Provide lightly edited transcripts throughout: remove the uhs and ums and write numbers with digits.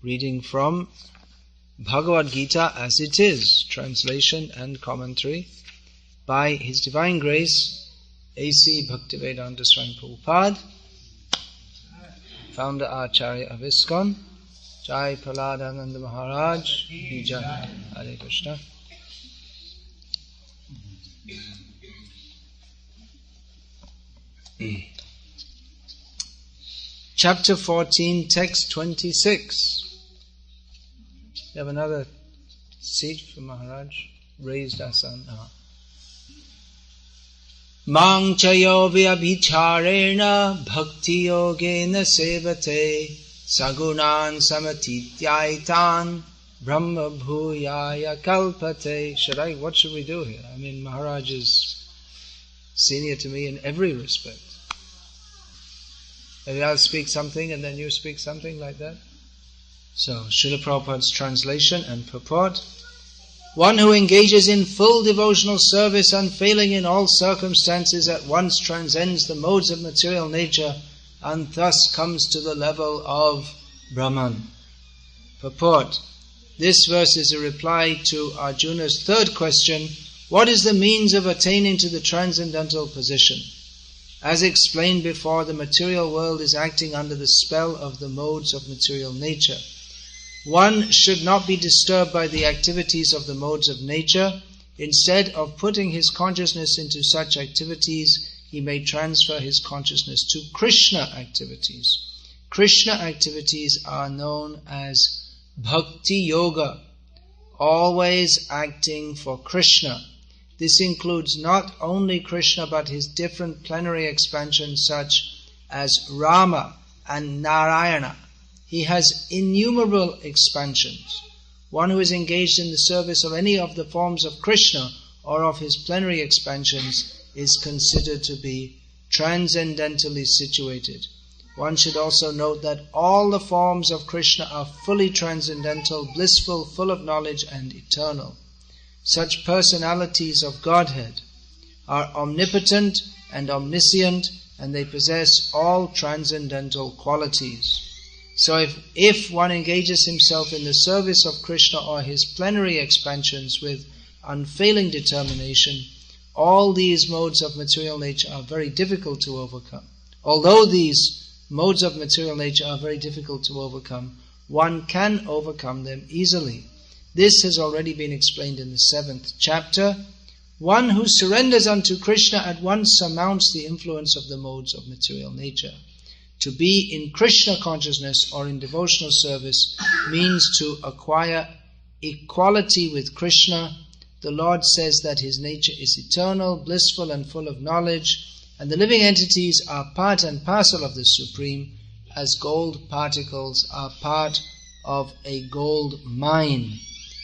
reading from Bhagavad Gita as it is, translation and commentary by His Divine Grace A.C. Bhaktivedanta Swami Prabhupada, founder Acharya of ISKCON. Jai Praladananda Maharaj Ki Jai. Hare Krishna. Chapter 14, text 26. You have another seat for Maharaj? Raised asan. Mang chayo vyabhicharena bhakti yogena sevate sagunan samatityaitan brahma bhuyaya kalpate. What should we do here? I mean, Maharaj is senior to me in every respect. Maybe I'll speak something and then you speak something like that. So, Srila Prabhupada's translation and purport. One who engages in full devotional service, unfailing in all circumstances, at once transcends the modes of material nature and thus comes to the level of Brahman. Purport. This verse is a reply to Arjuna's third question, what is the means of attaining to the transcendental position? As explained before, the material world is acting under the spell of the modes of material nature. One should not be disturbed by the activities of the modes of nature. Instead of putting his consciousness into such activities, he may transfer his consciousness to Krishna activities. Krishna activities are known as Bhakti Yoga, always acting for Krishna. This includes not only Krishna but his different plenary expansions such as Rama and Narayana. He has innumerable expansions. One who is engaged in the service of any of the forms of Krishna or of his plenary expansions is considered to be transcendentally situated. One should also note that all the forms of Krishna are fully transcendental, blissful, full of knowledge and eternal. Such personalities of Godhead are omnipotent and omniscient, and they possess all transcendental qualities. So if one engages himself in the service of Krishna or his plenary expansions with unfailing determination, all these modes of material nature are very difficult to overcome. Although these modes of material nature are very difficult to overcome, one can overcome them easily. This has already been explained in the 7th chapter. One who surrenders unto Krishna at once surmounts the influence of the modes of material nature. To be in Krishna consciousness or in devotional service means to acquire equality with Krishna. The Lord says that His nature is eternal, blissful and full of knowledge, and the living entities are part and parcel of the Supreme, as gold particles are part of a gold mine.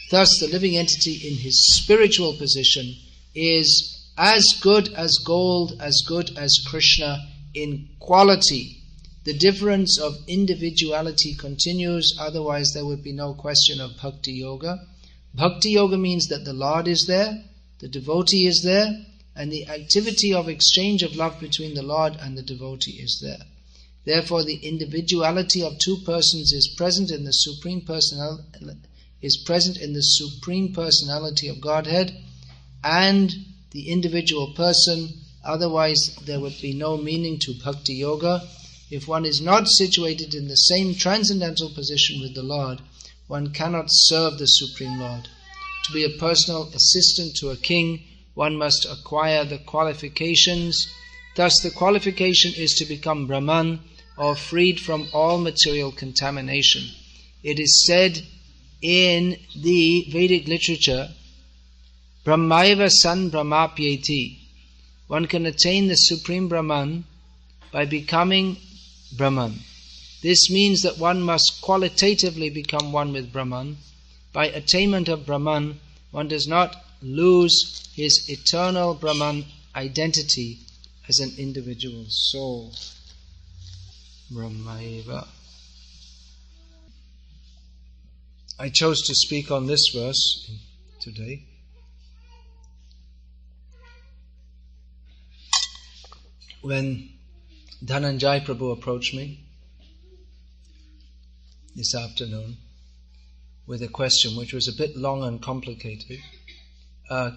Thus, the living entity in his spiritual position is as good as gold, as good as Krishna in quality. The difference of individuality continues, otherwise there would be no question of Bhakti Yoga. Bhakti Yoga means that the Lord is there, the devotee is there, and the activity of exchange of love between the Lord and the devotee is there. Therefore, the individuality of two persons is present in the Supreme Personality of Godhead and the individual person. Otherwise, there would be no meaning to Bhakti Yoga. If one is not situated in the same transcendental position with the Lord, one cannot serve the Supreme Lord. To be a personal assistant to a king, one must acquire the qualifications. Thus, the qualification is to become Brahman, or freed from all material contamination. It is said in the Vedic literature, Brahmaiva san brahmapyeti. One can attain the Supreme Brahman by becoming Brahman. This means that one must qualitatively become one with Brahman. By attainment of Brahman, one does not lose his eternal Brahman identity as an individual soul. Brahmaiva. I chose to speak on this verse today. When Dhananjay Prabhu approached me, this afternoon with a question which was a bit long and complicated.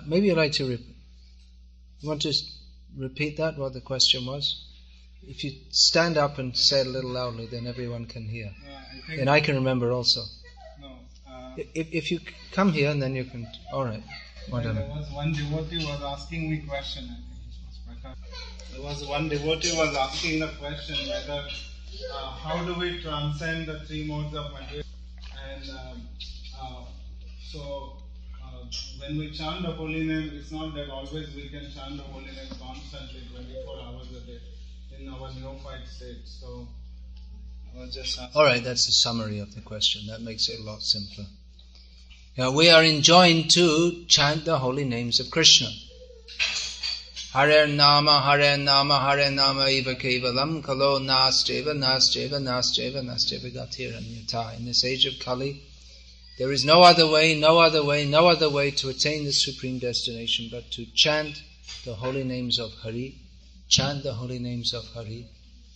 Maybe you'd like to you want to repeat that, what the question was? If you stand up and say it a little loudly, then everyone can hear. And I can remember also. No. If you come here, and then you can... Alright, whatever. There was one devotee was asking me question, I think it was better. There was one devotee was asking the question whether how do we transcend the three modes of material? And when we chant the holy name, it's not that always we can chant the holy name constantly 24 hours a day in our neophyte state. So I was just asking. Alright, that's a summary of the question. That makes it a lot simpler. Now, we are enjoined to chant the holy names of Krishna. Hare Nama, Hare Nama, Hare Nama Eva Kevalam, Kalo Nasteva, Nasteva, Nasteva, Nasteva Gatiranyata. In this age of Kali, there is no other way to attain the supreme destination but to chant the holy names of Hari, chant the holy names of Hari,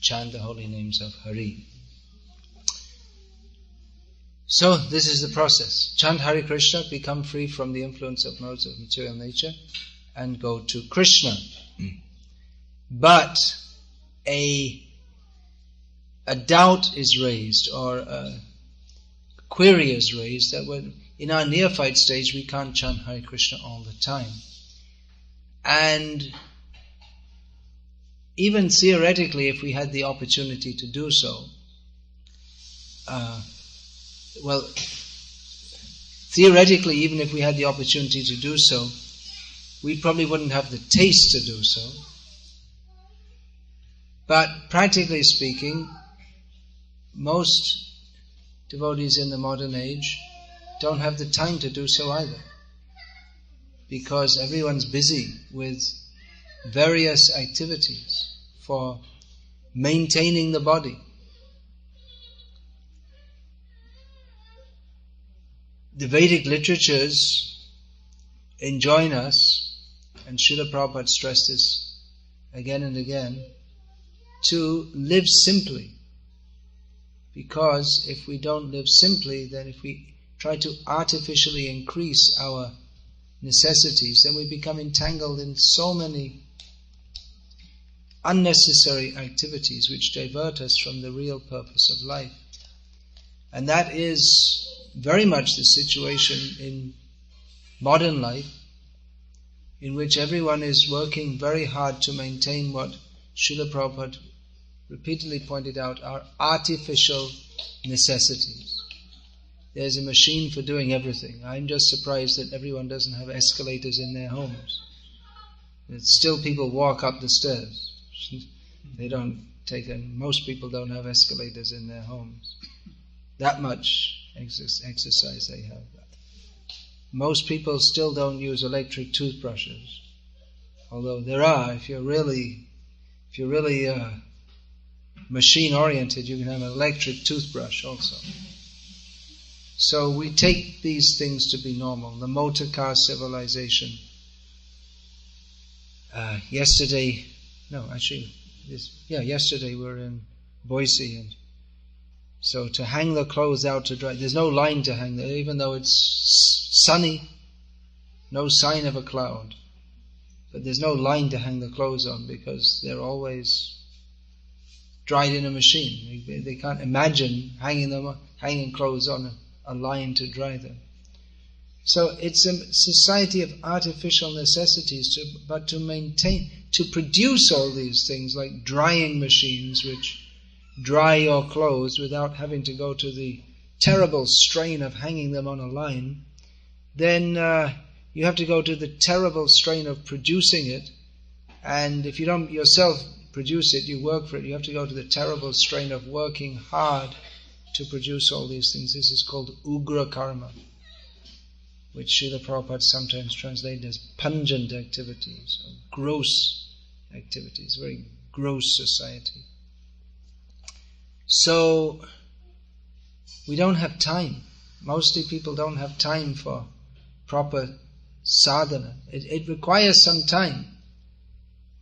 chant the holy names of Hari. So, this is the process. Chant Hare Krishna, become free from the influence of modes of material nature, and go to Krishna. But a doubt is raised, or a query is raised, that when in our neophyte stage we can't chant Hare Krishna all the time. And even theoretically, if we had the opportunity to do so, theoretically, even if we had the opportunity to do so, we probably wouldn't have the taste to do so. But practically speaking, most devotees in the modern age don't have the time to do so either, because everyone's busy with various activities for maintaining the body. The Vedic literatures enjoin us, and Srila Prabhupada stressed this again and again, to live simply. Because if we don't live simply, then if we try to artificially increase our necessities, then we become entangled in so many unnecessary activities which divert us from the real purpose of life. And that is very much the situation in modern life, in which everyone is working very hard to maintain what Srila Prabhupada repeatedly pointed out are artificial necessities. There's a machine for doing everything. I'm just surprised that everyone doesn't have escalators in their homes. Still people walk up the stairs. They don't take them. Most people don't have escalators in their homes. That much exercise they have. Most people still don't use electric toothbrushes, although there are. If you're really machine oriented, you can have an electric toothbrush also. So we take these things to be normal. The motor car civilization. Yesterday we were in Boise, and so to hang the clothes out to dry, there's no line to hang them, even though it's sunny, no sign of a cloud. But there's no line to hang the clothes on because they're always dried in a machine. They can't imagine hanging clothes on a line to dry them. So it's a society of artificial necessities, but to produce all these things like drying machines which dry your clothes without having to go to the terrible strain of hanging them on a line, then you have to go to the terrible strain of producing it. And if you don't yourself produce it, you work for it, you have to go to the terrible strain of working hard to produce all these things. This is called ugra karma, which Srila Prabhupada sometimes translated as pungent activities, or gross activities, very gross society. So, we don't have time. Mostly people don't have time for proper sadhana. It requires some time.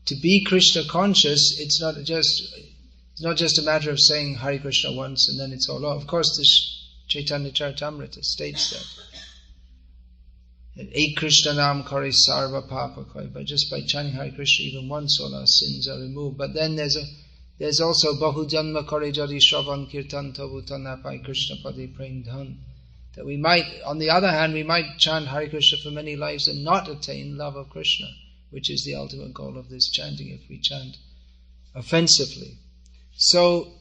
To be Krishna conscious, it's not just It's not just a matter of saying Hare Krishna once and then it's all over. Of course, the Chaitanya Charitamrita states that Ek Krishna Nam Kare Sarva Papa Koi, but just by chanting Hare Krishna even once all our sins are removed. But then there's also Bahu Janma Kare Jadi Shravan Kirtan Tabu Tanapai Krishna Pade Prem Dhan. That we might, on the other hand, we might chant Hare Krishna for many lives and not attain love of Krishna, which is the ultimate goal of this chanting if we chant offensively. So,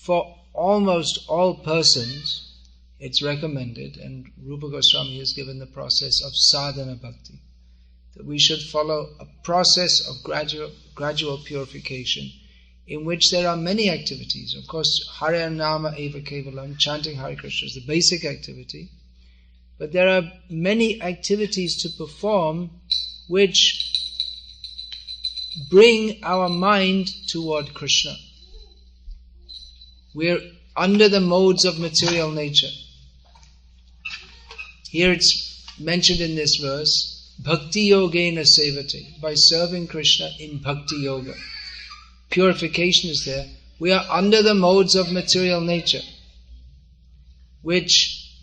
for almost all persons, it's recommended, and Rupa Goswami has given the process of sadhana bhakti, that we should follow a process of gradual purification, in which there are many activities. Of course, Hare Nama Eva Kevalam, chanting Hare Krishna is the basic activity, but there are many activities to perform which bring our mind toward Krishna. We're under the modes of material nature. Here it's mentioned in this verse, Bhakti Yogena Sevate, by serving Krishna in Bhakti Yoga. Purification is there. We are under the modes of material nature, which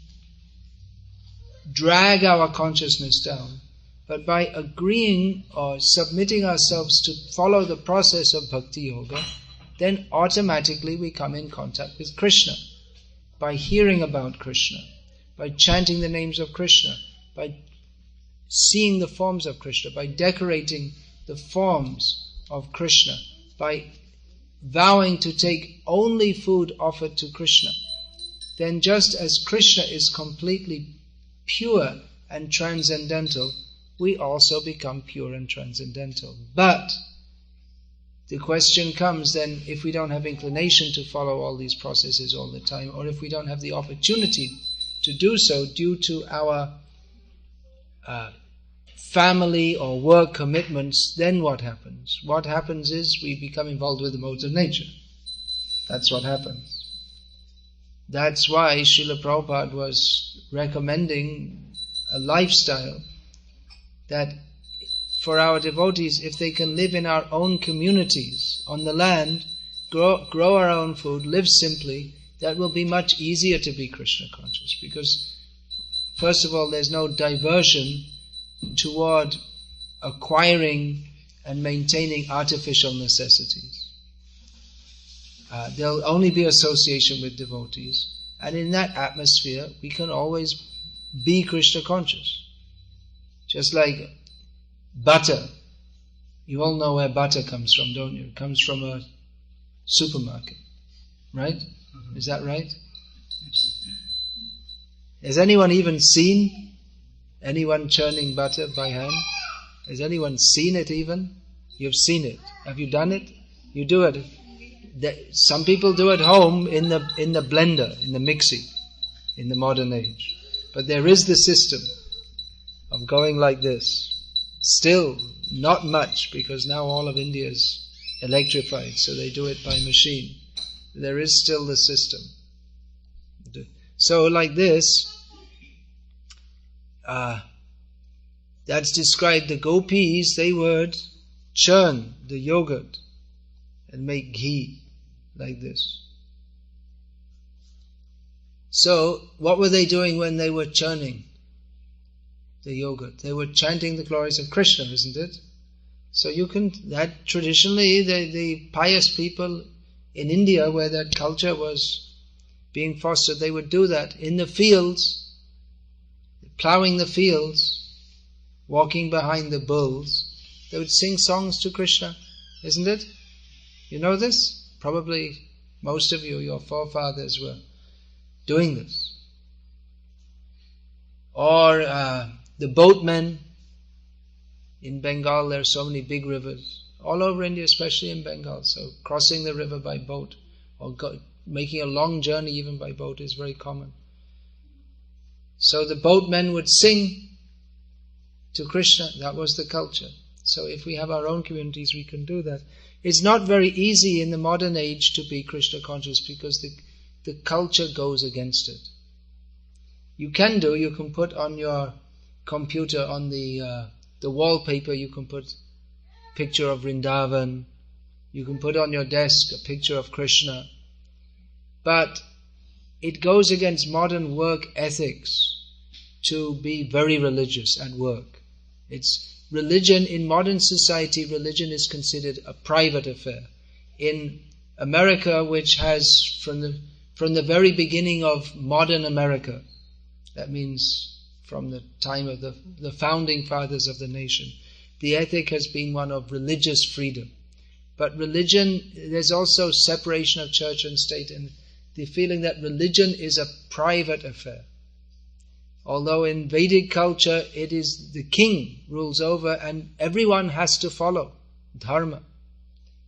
drag our consciousness down. But by agreeing or submitting ourselves to follow the process of Bhakti Yoga, then automatically we come in contact with Krishna. By hearing about Krishna, by chanting the names of Krishna, by seeing the forms of Krishna, by decorating the forms of Krishna, by vowing to take only food offered to Krishna, then just as Krishna is completely pure and transcendental, we also become pure and transcendental. But the question comes then, if we don't have inclination to follow all these processes all the time, or if we don't have the opportunity to do so due to our family or work commitments, then what happens? What happens is we become involved with the modes of nature. That's what happens. That's why Srila Prabhupada was recommending a lifestyle that for our devotees, if they can live in our own communities, on the land, grow our own food, live simply, that will be much easier to be Krishna conscious. Because, first of all, there's no diversion toward acquiring and maintaining artificial necessities. There'll only be association with devotees, and in that atmosphere we can always be Krishna conscious. Just like butter. You all know where butter comes from, don't you? It comes from a supermarket, right? Mm-hmm. Is that right? Has anyone even seen anyone churning butter by hand? Has anyone seen it even? You've seen it. Have you done it? You do it. Some people do it home in the blender, in the mixie, in the modern age. But there is the system of going like this. Still, not much, because now all of India is electrified, so they do it by machine. There is still the system. So like this, that's described. The gopis, they would churn the yogurt and make ghee like this. So, what were they doing when they were churning the yogurt? They were chanting the glories of Krishna, isn't it? So that traditionally, the pious people in India, where that culture was being fostered, they would do that in the fields, ploughing the fields, walking behind the bulls. They would sing songs to Krishna, isn't it? You know this? Probably most of you, your forefathers, were doing this. Or the boatmen in Bengal, there are so many big rivers. All over India, especially in Bengal. So crossing the river by boat or making a long journey even by boat is very common. So the boatmen would sing to Krishna. That was the culture. So if we have our own communities, we can do that. It's not very easy in the modern age to be Krishna conscious because the culture goes against it. You can put on your computer, on the wallpaper, you can put picture of Vrindavan, You can put on your desk a picture of Krishna. But it goes against modern work ethics to be very religious at work. It's religion in modern society, religion is considered a private affair. In America, which has from the very beginning of modern America, that means from the time of the founding fathers of the nation, the ethic has been one of religious freedom. But religion, there's also separation of church and state, and the feeling that religion is a private affair. Although in Vedic culture it is the king rules over and everyone has to follow dharma.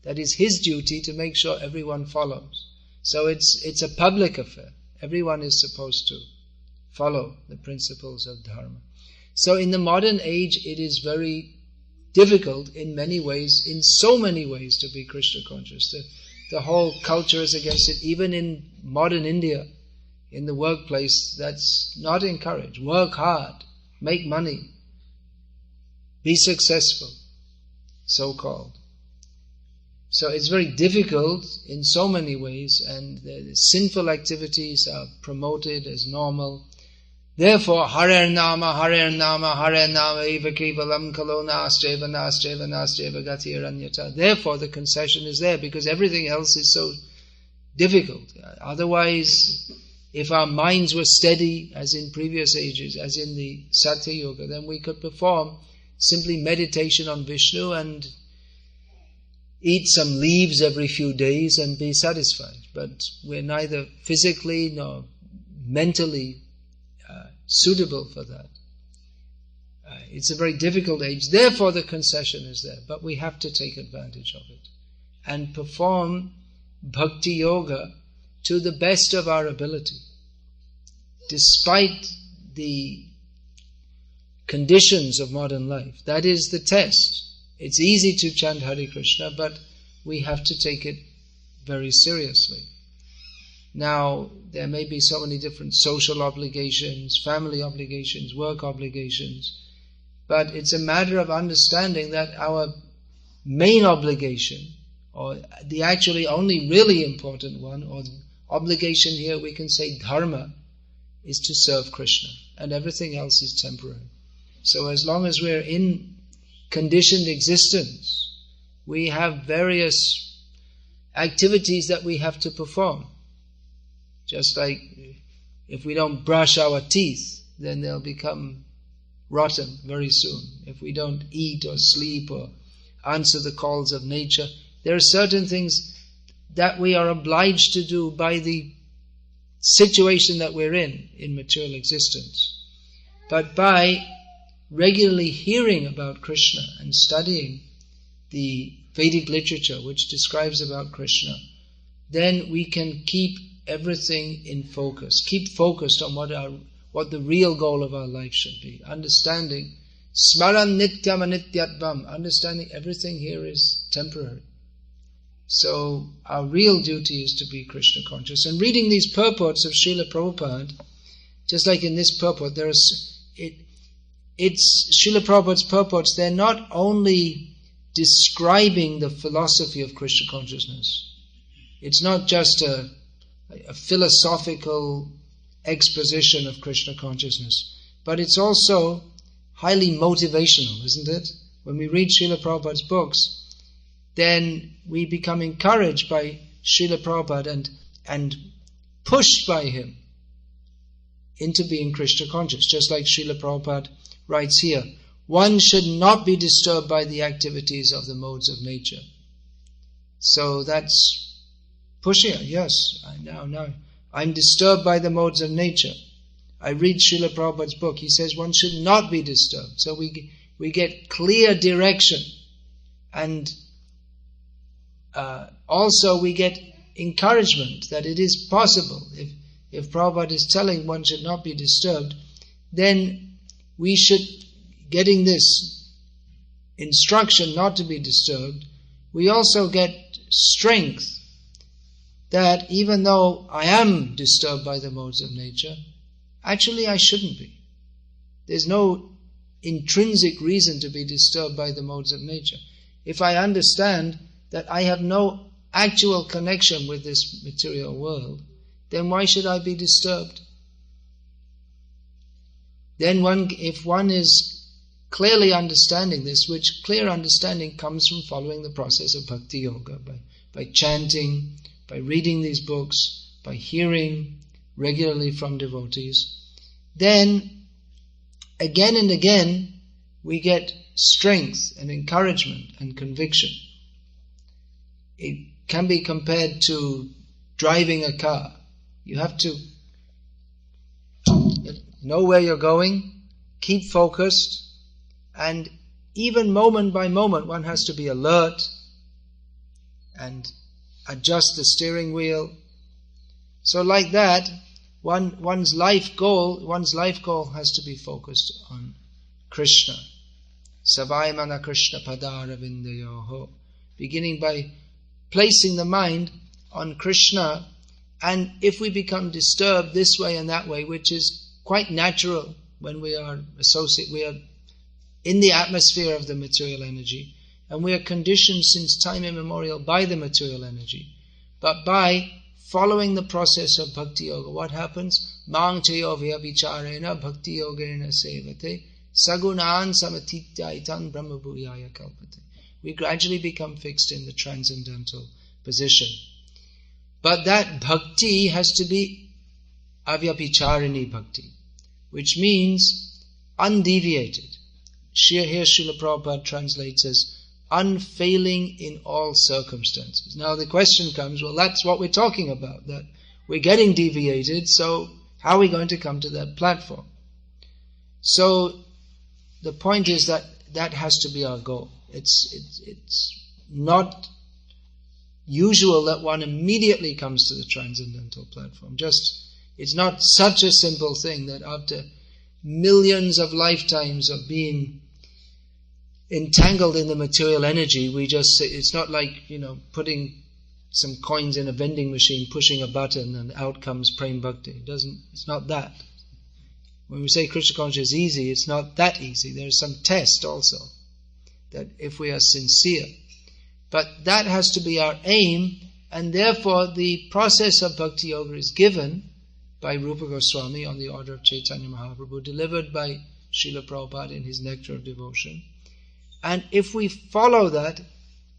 That is his duty to make sure everyone follows. So it's a public affair. Everyone is supposed to follow the principles of dharma. So in the modern age it is very difficult in many ways, in so many ways, to be Krishna conscious. The whole culture is against it. Even in modern India, in the workplace, that's not encouraged. Work hard, make money, be successful, so-called. So it's very difficult in so many ways, and the sinful activities are promoted as normal. Therefore, Hare Nama, Hare Nama, Hare Nama, Eva Kevalam Kalo Nastreva, Nastreva, Nastreva Gati Aranyata. Therefore, the concession is there, because everything else is so difficult. Otherwise, if our minds were steady, as in previous ages, as in the Satya Yoga, then we could perform simply meditation on Vishnu and eat some leaves every few days and be satisfied. But we're neither physically nor mentally suitable for that. It's a very difficult age. Therefore the concession is there. But we have to take advantage of it and perform bhakti yoga to the best of our ability. Despite the conditions of modern life. That is the test. It's easy to chant Hare Krishna, but we have to take it very seriously. Now, there may be so many different social obligations, family obligations, work obligations, but it's a matter of understanding that our main obligation, or the actually only really important one, or obligation here we can say dharma, is to serve Krishna, and everything else is temporary. So as long as we're in conditioned existence, we have various activities that we have to perform. Just like if we don't brush our teeth, then they'll become rotten very soon. If we don't eat or sleep or answer the calls of nature, there are certain things that we are obliged to do by the situation that we're in material existence. But by regularly hearing about Krishna and studying the Vedic literature which describes about Krishna, then we can keep everything in focus. Keep focused on what the real goal of our life should be. Understanding smaran nityam anityatvam, understanding everything here is temporary. So our real duty is to be Krishna conscious. And reading these purports of Srila Prabhupada, just like in this purport, it's Srila Prabhupada's purports, they're not only describing the philosophy of Krishna consciousness. It's not just a philosophical exposition of Krishna consciousness, but it's also highly motivational, isn't it? When we read Srila Prabhupada's books, then we become encouraged by Srila Prabhupada and pushed by him into being Krishna conscious. Just like Srila Prabhupada writes here, one should not be disturbed by the activities of the modes of nature. So that's pushing it. Yes, now I'm disturbed by the modes of nature. I read Srila Prabhupada's book. He says one should not be disturbed. So we get clear direction, and also we get encouragement that it is possible. If Prabhupada is telling one should not be disturbed, then we should, getting this instruction not to be disturbed, we also get strength that even though I am disturbed by the modes of nature, actually I shouldn't be. There's no intrinsic reason to be disturbed by the modes of nature. If I understand that I have no actual connection with this material world, then why should I be disturbed? Then if one is clearly understanding this, which clear understanding comes from following the process of bhakti yoga, by chanting, by reading these books, by hearing regularly from devotees, then again and again we get strength and encouragement and conviction. It can be compared to driving a car. You have to know where you're going, keep focused, and even moment by moment one has to be alert and adjust the steering wheel. So like that, one's life goal has to be focused on Krishna. Savai mana Krishna padaravindayoho. Beginning by placing the mind on Krishna, and if we become disturbed this way and that way, which is quite natural when we are in the atmosphere of the material energy, and we are conditioned since time immemorial by the material energy. But by following the process of bhakti yoga, what happens? Mang chayo vyabhicharena bhakti yogena sevate sagunan samatityaitang brahmabhuyaya kalpate. We gradually become fixed in the transcendental position. But that bhakti has to be avyabhicharini bhakti, which means undeviated. Here Srila Prabhupada translates as unfailing in all circumstances. Now the question comes, well, that's what we're talking about, that we're getting deviated, so how are we going to come to that platform? So the point is that has to be our goal. It's not usual that one immediately comes to the transcendental platform. It's not such a simple thing that after millions of lifetimes of being entangled in the material energy, it's not like, putting some coins in a vending machine, pushing a button and out comes Prem Bhakti. It's not that. When we say Krishna consciousness is easy, it's not that easy. There's some test also, that if we are sincere. But that has to be our aim, and therefore the process of Bhakti Yoga is given by Rupa Goswami on the order of Chaitanya Mahaprabhu, delivered by Srila Prabhupada in his Nectar of Devotion. And if we follow that,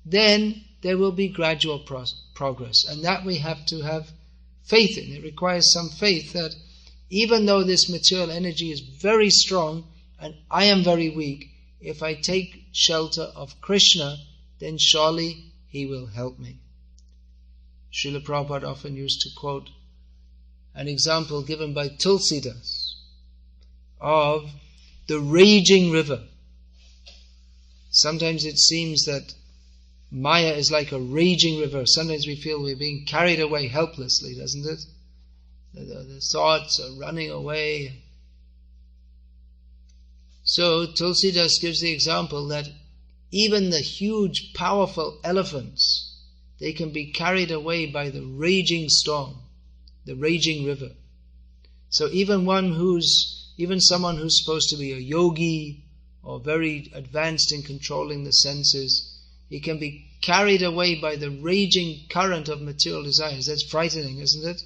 then there will be gradual progress. And that we have to have faith in. It requires some faith that even though this material energy is very strong and I am very weak, if I take shelter of Krishna, then surely He will help me. Srila Prabhupada often used to quote an example given by Tulsidas of the raging river. Sometimes it seems that Maya is like a raging river. Sometimes we feel we're being carried away helplessly, doesn't it? The thoughts are running away. So Tulsidas gives the example that even the huge, powerful elephants, they can be carried away by the raging storm, the raging river. So even someone who's supposed to be a yogi or very advanced in controlling the senses, he can be carried away by the raging current of material desires. That's frightening, isn't it?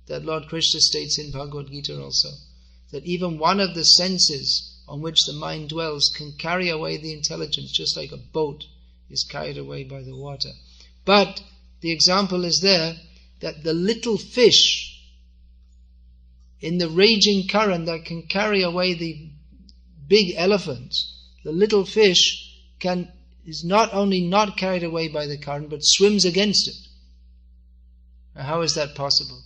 That Lord Krishna states in Bhagavad Gita also, that even one of the senses on which the mind dwells can carry away the intelligence, just like a boat is carried away by the water. But the example is there that the little fish in the raging current that can carry away the big elephants, the little fish is not only not carried away by the current, but swims against it. Now, how is that possible?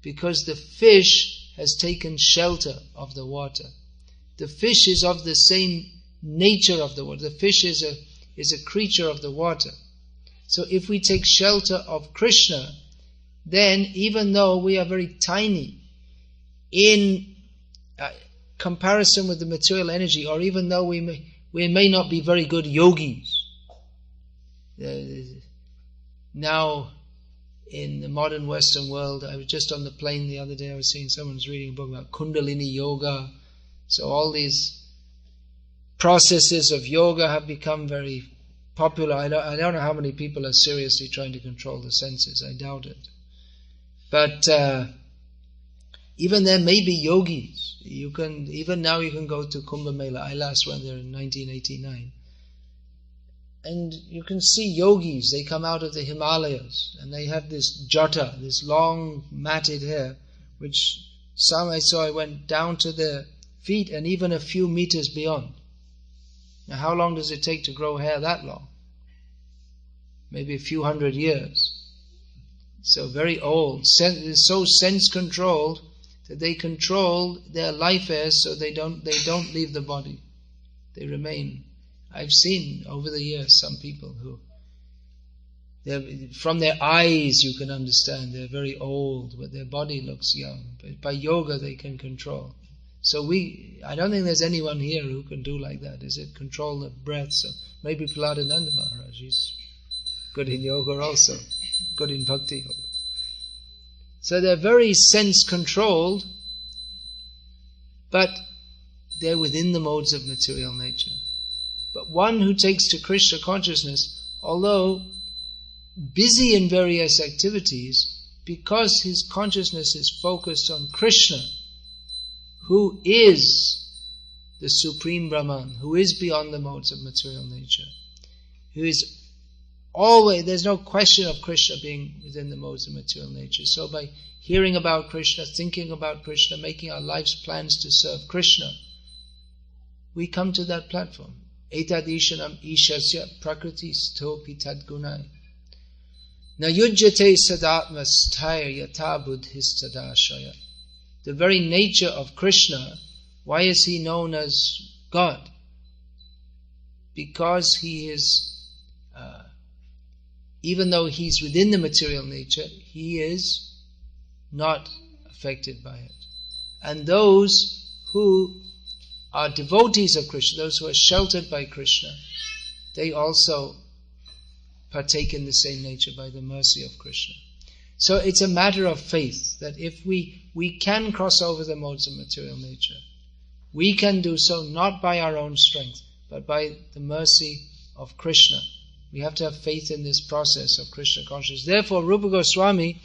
Because the fish has taken shelter of the water. The fish is of the same nature of the water. The fish is a creature of the water. So if we take shelter of Krishna, then even though we are very tiny in comparison with the material energy, or even though we may not be very good yogis, now in the modern Western world, I was just on the plane the other day, I was seeing someone was reading a book about Kundalini Yoga. So all these processes of yoga have become very popular. I don't know how many people are seriously trying to control the senses. I doubt it. But even there may be yogis. Even now you can go to Kumbh Mela. I last went there in 1989. And you can see yogis. They come out of the Himalayas and they have this jata, this long matted hair, which some I saw went down to their feet and even a few meters beyond. Now how long does it take to grow hair that long? Maybe a few hundred years. So very old. So sense controlled that they control their life airs so they don't leave the body. They remain. I've seen over the years some people who, from their eyes you can understand they're very old, but their body looks young. But by yoga they can control. So I don't think there's anyone here who can do like that. Is it control the breath? So maybe Prahladananda Maharaj, he's good in yoga also, good in bhakti yoga. So they're very sense controlled, but they're within the modes of material nature. But one who takes to Krishna consciousness, although busy in various activities, because his consciousness is focused on Krishna, who is the Supreme Brahman, who is beyond the modes of material nature, who is always, there's no question of Krishna being within the modes of material nature. So by hearing about Krishna, thinking about Krishna, making our life's plans to serve Krishna, we come to that platform. Etadishanam ishasya prakriti stopi tadgunai. Na yujyate sadatmasthair yata buddhistadashaya. The very nature of Krishna, why is he known as God? Because he is, even though he's within the material nature, he is not affected by it. And those who are devotees of Krishna, those who are sheltered by Krishna, they also partake in the same nature by the mercy of Krishna. So it's a matter of faith that if we can cross over the modes of material nature, we can do so not by our own strength, but by the mercy of Krishna. We have to have faith in this process of Krishna consciousness. Therefore, Rupa Goswami,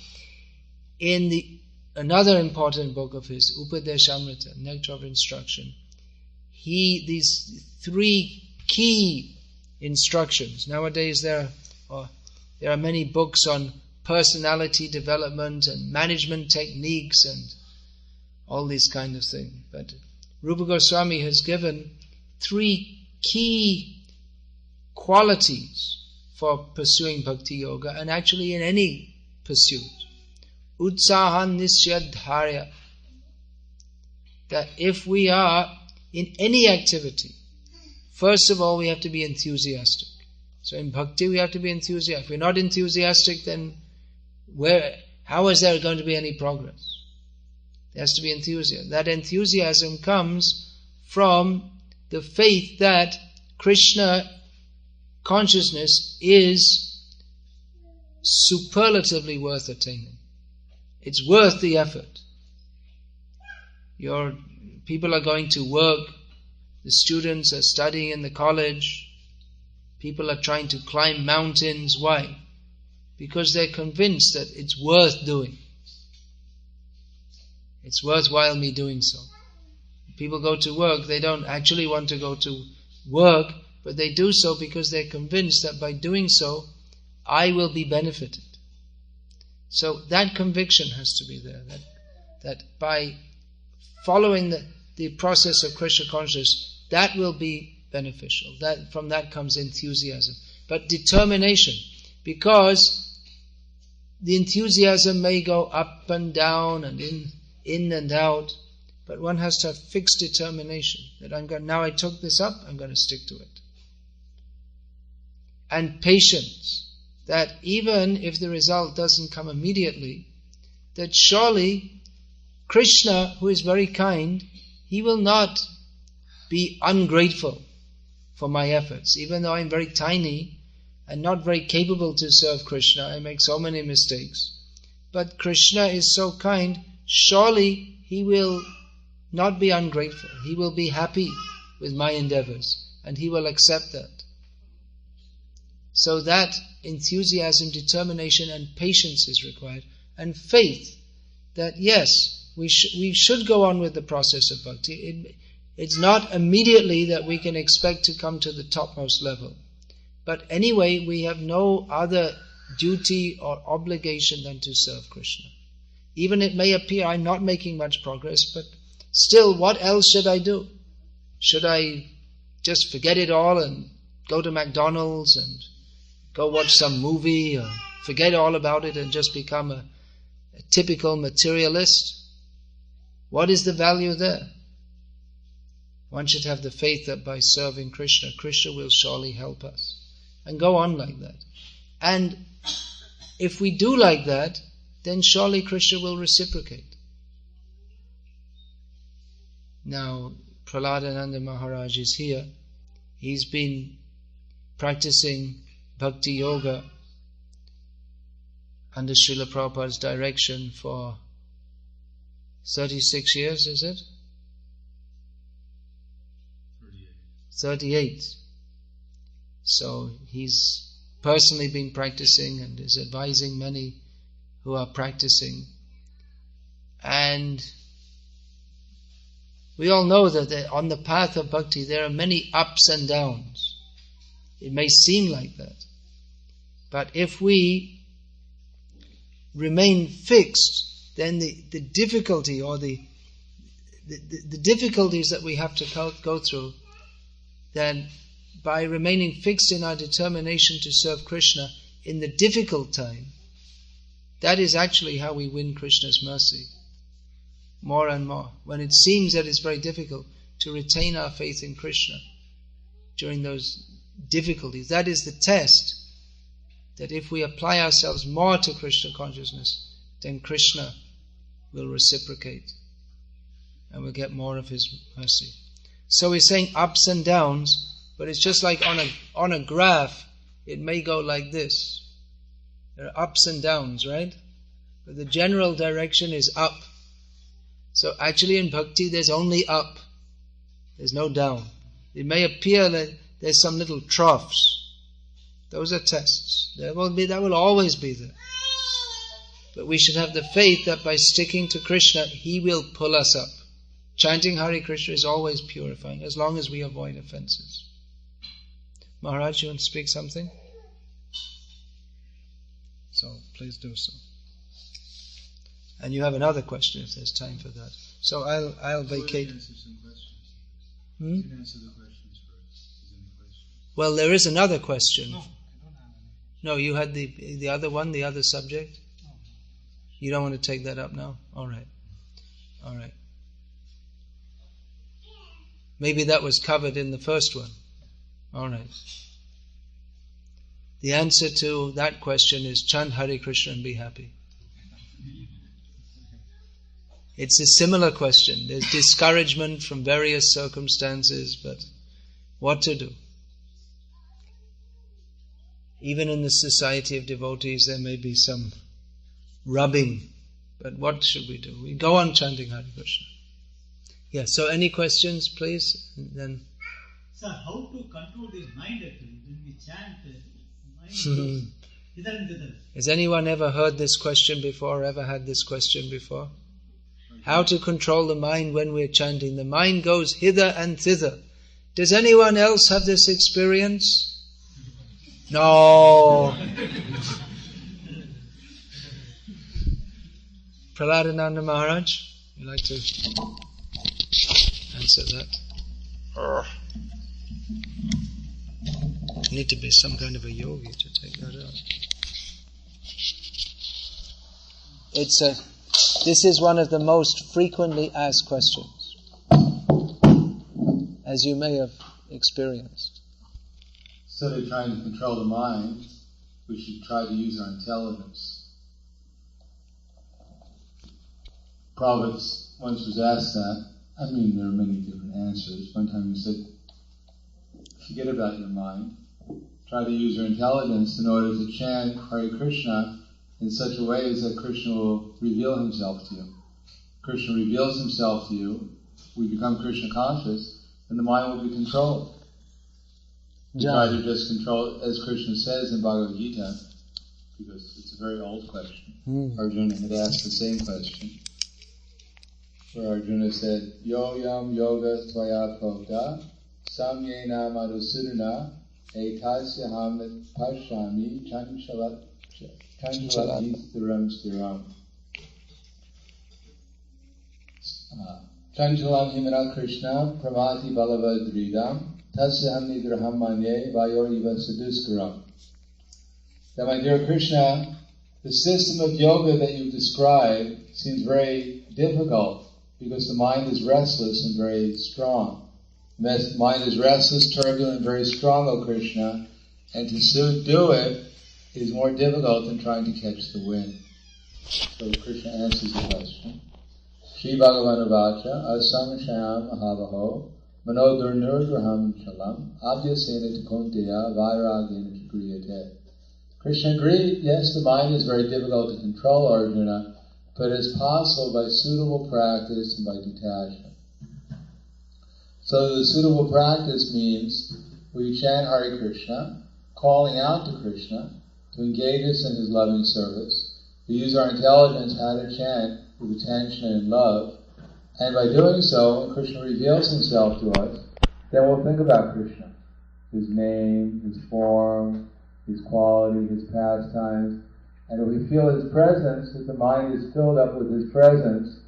in another important book of his, Upadeshamrita, Nectar of Instruction, these three key instructions. Nowadays there are many books on personality development and management techniques and all these kind of things. But Rupa Goswami has given three key qualities for pursuing bhakti yoga, and actually in any pursuit. Utsahan nisyadharya. That if we are in any activity, first of all we have to be enthusiastic. So in bhakti we have to be enthusiastic. If we're not enthusiastic, then how is there going to be any progress? There has to be enthusiasm. That enthusiasm comes from the faith that Krishna consciousness is superlatively worth attaining. It's worth the effort. People are going to work, the students are studying in the college, people are trying to climb mountains. Why? Because they're convinced that it's worth doing. It's worthwhile me doing so. People go to work, they don't actually want to go to work, but they do so because they're convinced that by doing so, I will be benefited. So that conviction has to be there, that by following the process of Krishna consciousness, that will be beneficial. From that comes enthusiasm. But determination, because the enthusiasm may go up and down and in and out, but one has to have fixed determination that now I took this up, I'm going to stick to it. And patience, that even if the result doesn't come immediately, that surely Krishna, who is very kind, he will not be ungrateful for my efforts. Even though I'm very tiny and not very capable to serve Krishna, I make so many mistakes. But Krishna is so kind, surely he will not be ungrateful. He will be happy with my endeavors and he will accept that. So that enthusiasm, determination and patience is required. And faith that yes, we should go on with the process of bhakti. It's not immediately that we can expect to come to the topmost level. But anyway, we have no other duty or obligation than to serve Krishna. Even it may appear I'm not making much progress, but still, what else should I do? Should I just forget it all and go to McDonald's and go watch some movie, or forget all about it and just become a typical materialist? What is the value there? One should have the faith that by serving Krishna, Krishna will surely help us. And go on like that. And if we do like that, then surely Krishna will reciprocate. Now, Prahladananda Maharaj is here. He's been practicing Bhakti Yoga under Srila Prabhupada's direction for 36 years, is it? 38. So he's personally been practicing and is advising many who are practicing. And we all know that on the path of bhakti there are many ups and downs. It may seem like that. But if we remain fixed, then the difficulty or the difficulties that we have to go through, then by remaining fixed in our determination to serve Krishna in the difficult time, that is actually how we win Krishna's mercy. More and more. When it seems that it's very difficult to retain our faith in Krishna during those difficulties, that is the test. That if we apply ourselves more to Krishna consciousness, then Krishna will reciprocate and we'll get more of His mercy. So we're saying ups and downs, but it's just like on a graph, it may go like this. There are ups and downs, right? But the general direction is up. So actually in bhakti there's only up. There's no down. It may appear that there's some little troughs. Those are tests. That will always be there. But we should have the faith that by sticking to Krishna, He will pull us up. Chanting Hare Krishna is always purifying, as long as we avoid offenses. Maharaj, you want to speak something? So, please do so. And you have another question if there's time for that. So I'll vacate. You can answer some questions. You can answer the questions first. Well, there is another question. No, I don't have any. No, you had the other one, the other subject? No. You don't want to take that up now? All right. Maybe that was covered in the first one. All right. The answer to that question is chant Hare Krishna and be happy. It's a similar question. There's discouragement from various circumstances, but what to do? Even in the society of devotees, there may be some rubbing, but what should we do? We go on chanting Hare Krishna. Yeah, so any questions, please? And then. Sir, how to control this mind actually? When we chant, mind goes hither and thither. Has anyone ever heard this question before, ever had this question before? How to control the mind when we're chanting. The mind goes hither and thither. Does anyone else have this experience? No. Prahladananda Maharaj, you'd like to answer that? You need to be some kind of a yogi to take that out. This is one of the most frequently asked questions, as you may have experienced. Instead of trying to control the mind, we should try to use our intelligence. Prabhupada once was asked that. I mean, there are many different answers. One time he said, forget about your mind. Try to use your intelligence in order to chant Hare Krishna in such a way as that Krishna will reveal Himself to you. Krishna reveals Himself to you, we become Krishna conscious, and the mind will be controlled. We try to just control, as Krishna says in Bhagavad Gita, because it's a very old question. Arjuna had asked the same question, where Arjuna said, Yo yam yoga tvaya prokta, samyena madhusudana, etasya hamnat pashami, chanchalat stiram. Chanchalam himana Krishna, pramati balavadridam, tasyaham nigraham manye, vayor iva saduskaram. That, my dear Krishna, the system of yoga that you've described seems very difficult because the mind is restless and very strong. The mind is restless, turbulent, very strong, O Krishna, and to do it is more difficult than trying to catch the wind. So Krishna answers the question. Shri Bhagavan Vacha asam sham ahavaho manodur nurgraham chalam abhyasena tukunteya vairagena chakriyate. Krishna agreed, yes, the mind is very difficult to control, Arjuna, but it's possible by suitable practice and by detachment. So the suitable practice means we chant Hare Krishna, calling out to Krishna to engage us in His loving service. We use our intelligence how to chant with attention and love, and by doing so, when Krishna reveals Himself to us, then we'll think about Krishna, His name, His form, His quality, His pastimes, and if we feel His presence, if the mind is filled up with His presence,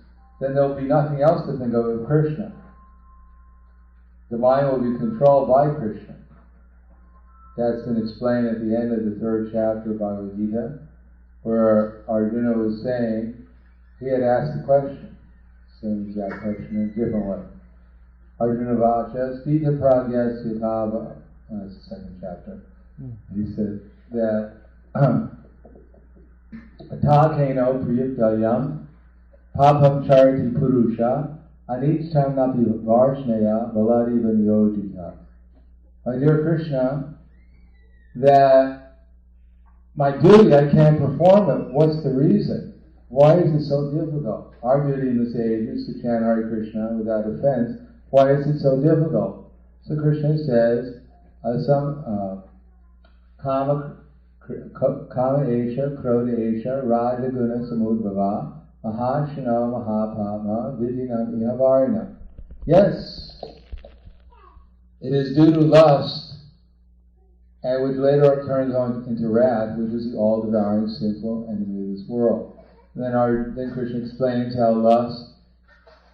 then there'll be nothing else to think of but Krishna. The mind will be controlled by Krishna. That's been explained at the end of the 3rd chapter of Bhagavad Gita, where Arjuna was saying, he had asked the question, same exact question in a different way. Arjuna Vacha, Stita Pragyasya Kava, that's the 2nd chapter. He said that Atakeno Priyuktayam Papam Chariti Purusha Anicham Napi Varshnaya Baladi Vanyojita. My dear Krishna, that my duty I can't perform it. What's the reason? Why is it so difficult? Our duty in this age is to chant Hare Krishna without offense. Why is it so difficult? So Krishna says, Kama Esha, Kroda Esha, Raja Guna Samudbhava, Mahashino Mahapama, Vidinam Ihavarina. Yes, it is due to lust, and which later turns on into wrath, which is the all-devouring sinful enemy of this world. Then Krishna explains how lust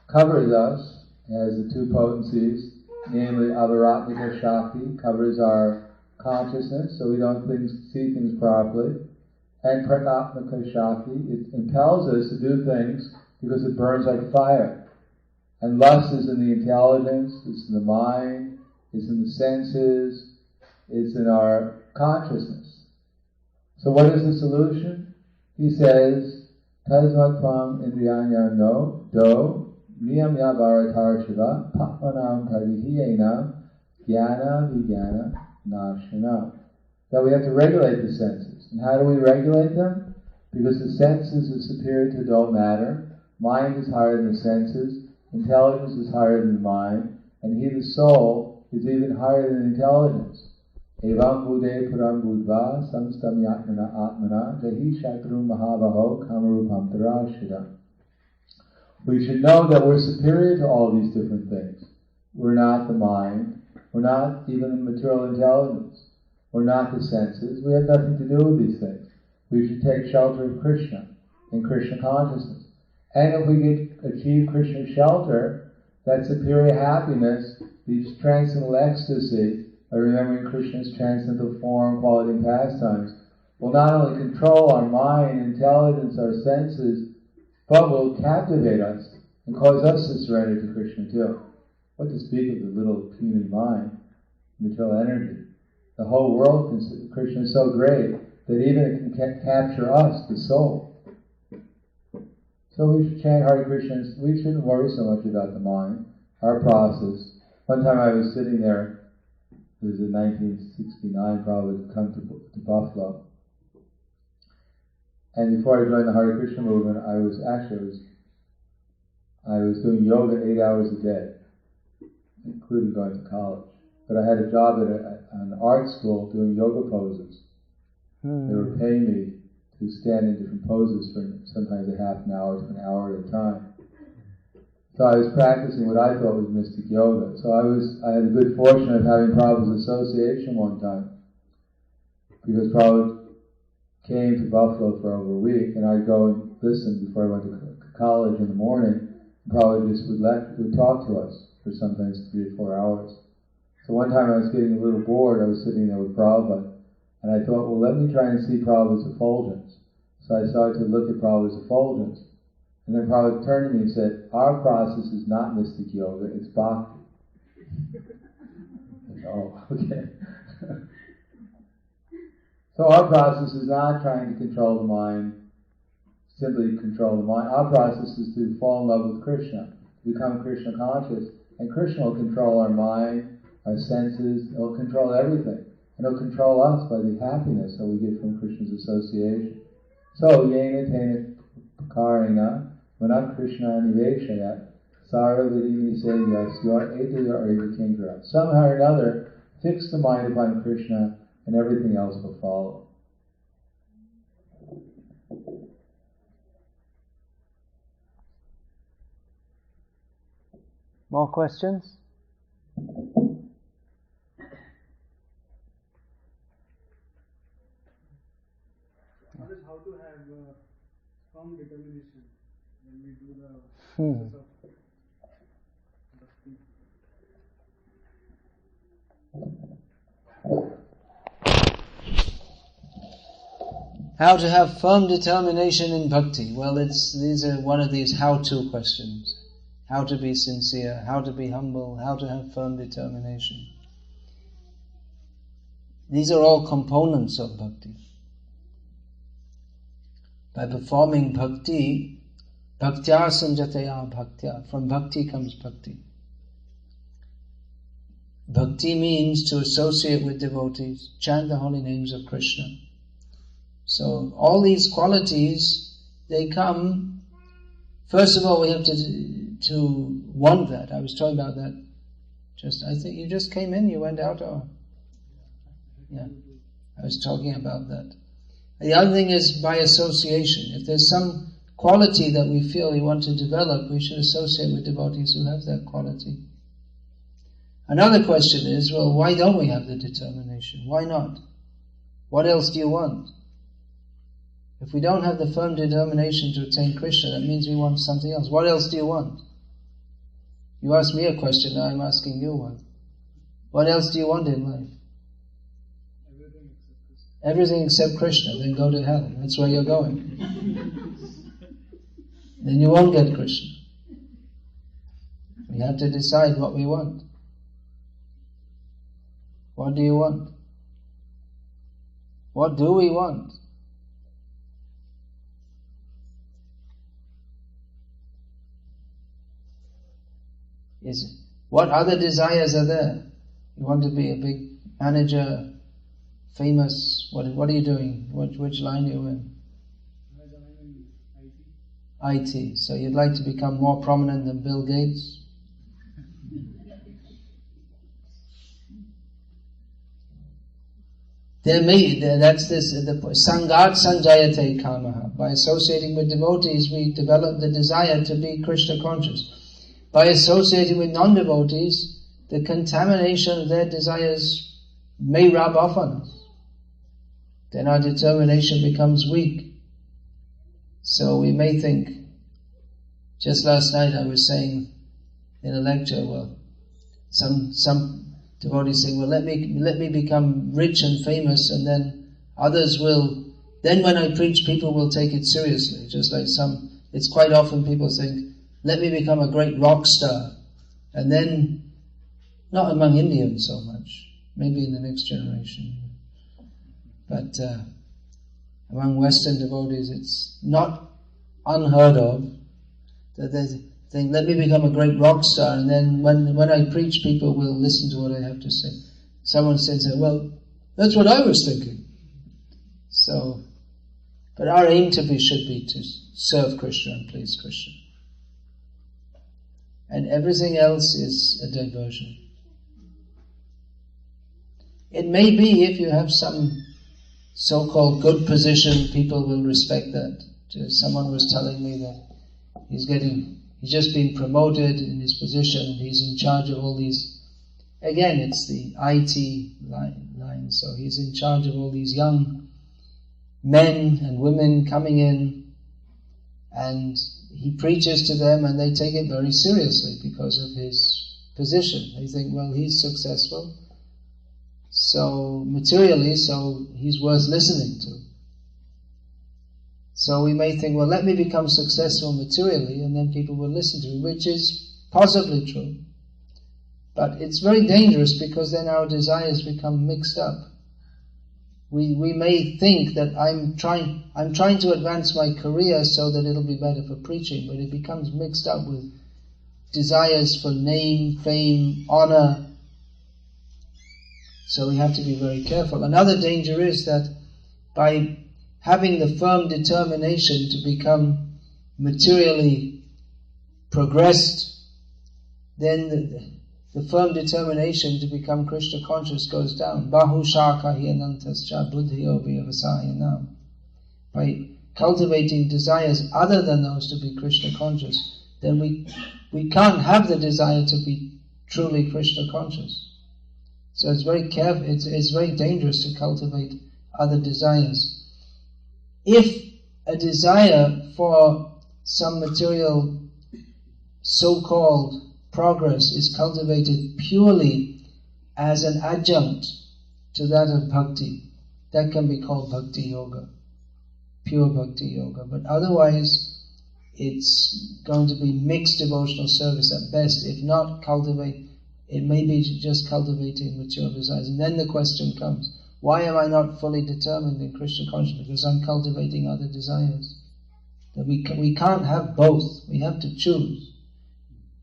covers us, has the 2 potencies, namely Avaratmika Shakti, covers our consciousness so we don't see things properly, and Pragatmika Shakti, it impels us to do things because it burns like fire. And lust is in the intelligence, it's in the mind, it's in the senses, it's in our consciousness. So what is the solution? He says, Tasmatvam Indriyanya no do niyamya varatar shiva patmanam parihiyenam jnana vijnana nashana. That we have to regulate the senses. And how do we regulate them? Because the senses are superior to dull matter, mind is higher than the senses, intelligence is higher than the mind, and he, the soul, is even higher than intelligence. Evam buddhe puram buddha samstam yatmana atmana jahi shakrum mahavaho kamarupam tarashida. We should know that we're superior to all these different things. We're not the mind, we're not even the material intelligence, we're not the senses, we have nothing to do with these things. We should take shelter of Krishna, in Krishna consciousness. And if we achieve Krishna shelter, that superior happiness, the transcendental ecstasy, by remembering Krishna's transcendental form, quality, and pastimes, will not only control our mind, intelligence, our senses, but will captivate us and cause us to surrender to Krishna too. What to speak of the little puny mind, material energy. The whole world considers Krishna is so great that even it can capture us, the soul. So we should chant Hare Krishna. We shouldn't worry so much about the mind, our process. One time I was sitting there, it was in 1969, probably come to Buffalo. And before I joined the Hare Krishna movement, I was doing yoga 8 hours a day, including going to college. but I had a job at an art school doing yoga poses. They were paying me to stand in different poses for sometimes a half an hour to an hour at a time. So I was practicing what I thought was mystic yoga. So I had the good fortune of having Prabhupada's association one time, because Prabhupada came to Buffalo for over a week, and I'd go and listen before I went to college in the morning. Prabhupada just would talk to us for sometimes 3 or 4 hours. So one time I was getting a little bored. I was sitting there with Prabhupada, and I thought, well, let me try and see Prabhupada's effulgence. So I started to look at Prabhupada's effulgence. And then Prabhupada turned to me and said, our process is not mystic yoga, it's bhakti. I said, oh, okay. So our process is not trying to control the mind, simply control the mind. Our process is to fall in love with Krishna, to become Krishna conscious. And Krishna will control our mind, our senses, it will control everything. And it will control us by the happiness that we get from Krishna's association. So, yena tena karina, manat Krishna niveshaya, saravidini sevyas, your kinkara. Somehow or another, fix the mind upon Krishna, and everything else will follow. More questions? How to have firm determination when we do the process of bhakti. How to have firm determination in bhakti? Well, these are one of these how-to questions. How to be sincere, how to be humble, how to have firm determination. These are all components of bhakti. By performing bhakti, bhaktya sanjataya bhaktya. From bhakti comes bhakti. Bhakti means to associate with devotees, chant the holy names of Krishna. So all these qualities, they come, first of all we have to want that. I was talking about that I think you just came in, you went out, or? Yeah, I was talking about that. The other thing is by association. If there's some quality that we feel we want to develop, we should associate with devotees who have that quality. Another question is, well, why don't we have the determination? Why not? What else do you want? If we don't have the firm determination to attain Krishna, that means we want something else. What else do you want? You asked me a question, now I'm asking you one. What else do you want in life? Everything except Krishna. Then go to hell. That's where you're going. Then you won't get Krishna. We have to decide what we want. What do you want? What do we want? What other desires are there? You want to be a big manager, famous. What are you doing? Which line are you in? IT. So you'd like to become more prominent than Bill Gates? That's this, Sangat Sanjayate Kamaha. By associating with devotees, we develop the desire to be Krishna conscious. By associating with non-devotees, the contamination of their desires may rub off on us. Then our determination becomes weak. So we may think, just last night I was saying in a lecture, well, some devotees saying, well, let me become rich and famous, and then others will, then when I preach, people will take it seriously. Just like it's quite often people think, let me become a great rock star. And then, not among Indians so much, maybe in the next generation, but among Western devotees it's not unheard of that they think, let me become a great rock star, and then when I preach, people will listen to what I have to say. Someone says, well, that's what I was thinking. So, but our aim should be to serve Krishna and please Krishna. And everything else is a diversion. It may be if you have some so-called good position, people will respect that. Someone was telling me that he's just been promoted in his position, and he's in charge of all these, again it's the IT line, so he's in charge of all these young men and women coming in, and he preaches to them and they take it very seriously because of his position. They think, well, he's successful, so materially, so he's worth listening to. So we may think, well, let me become successful materially and then people will listen to me, which is possibly true. But it's very dangerous because then our desires become mixed up. We may think that I'm trying to advance my career so that it'll be better for preaching, but it becomes mixed up with desires for name, fame, honor. So we have to be very careful. Another danger is that by having the firm determination to become materially progressed, then the firm determination to become Krishna conscious goes down. Bahu shaka hi anantascha buddhiyo vyavasayanam. By cultivating desires other than those to be Krishna conscious, then we can't have the desire to be truly Krishna conscious. So it's very careful. It's very dangerous to cultivate other desires. If a desire for some material so-called progress is cultivated purely as an adjunct to that of bhakti, that can be called bhakti yoga, pure bhakti yoga. But otherwise, it's going to be mixed devotional service at best. If not it may be just cultivating mature desires. And then the question comes, why am I not fully determined in Krishna consciousness? Because I'm cultivating other desires. That we can't have both. We have to choose.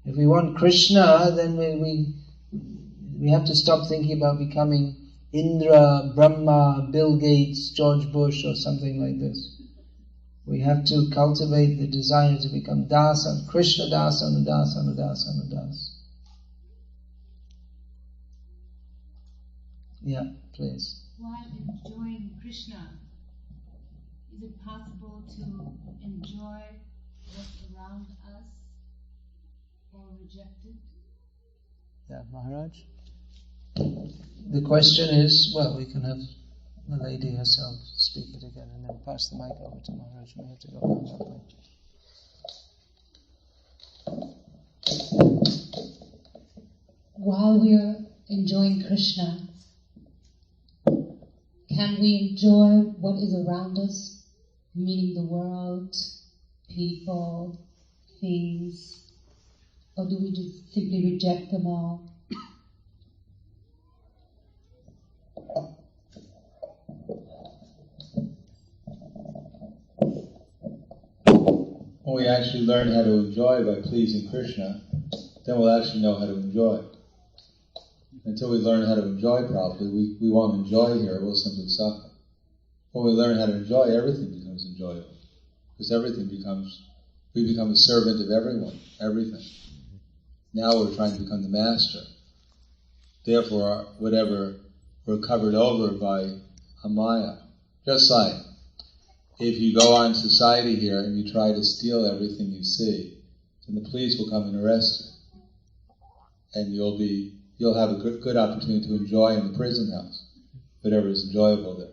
If we want Krishna, then we have to stop thinking about becoming Indra, Brahma, Bill Gates, George Bush, or something like this. We have to cultivate the desire to become Dasa, Krishna Das, Anudas, Anudas, Anudas. Yeah, please. While enjoying Krishna, is it possible to enjoy what's around us or reject it? Yeah, Maharaj? The question is, well, we can have the lady herself speak it again and then pass the mic over to Maharaj. We have to go down that way. While we are enjoying Krishna, can we enjoy what is around us, meaning the world, people, things, or do we just simply reject them all? When we actually learn how to enjoy by pleasing Krishna, then we'll actually know how to enjoy. Until we learn how to enjoy properly, we won't enjoy here, we'll simply suffer. When we learn how to enjoy, everything becomes enjoyable. Because we become a servant of everyone, everything. Now we're trying to become the master. Therefore, whatever we're covered over by a maya. Just like if you go on society here and you try to steal everything you see, then the police will come and arrest you. And you'll have a good opportunity to enjoy in the prison house, whatever is enjoyable there.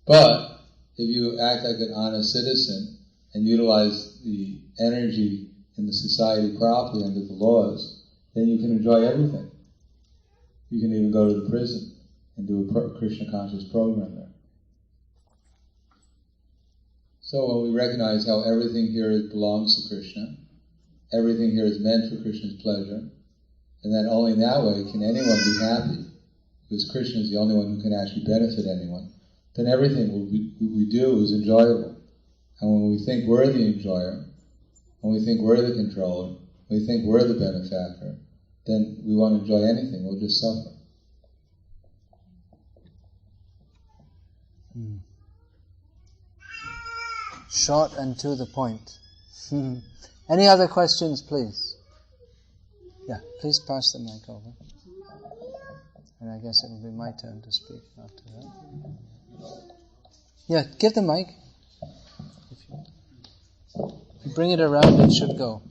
But if you act like an honest citizen and utilize the energy in the society properly under the laws, then you can enjoy everything. You can even go to the prison and do a Krishna conscious program there. So when we recognize how everything here belongs to Krishna, everything here is meant for Krishna's pleasure, and that only in that way can anyone be happy, because Krishna is the only one who can actually benefit anyone, then everything we do is enjoyable. And when we think we're the enjoyer, when we think we're the controller, when we think we're the benefactor, then we won't enjoy anything, we'll just suffer. Short and to the point. Any other questions, please? Yeah, please pass the mic over. And I guess it will be my turn to speak after that. Yeah, give the mic. If you bring it around, it should go.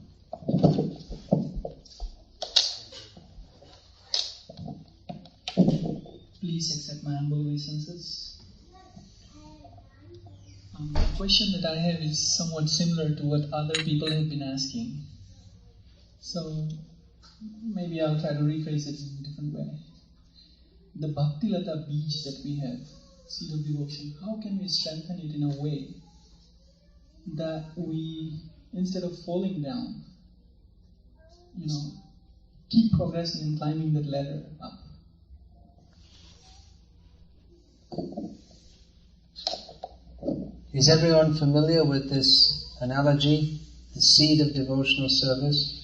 Please accept my humble obeisances. The question that I have is somewhat similar to what other people have been asking. So maybe I'll try to rephrase it in a different way. The Bhakti Lata beach that we have, seed of devotion, how can we strengthen it in a way that we, instead of falling down, keep progressing and climbing that ladder up? Is everyone familiar with this analogy, the seed of devotional service?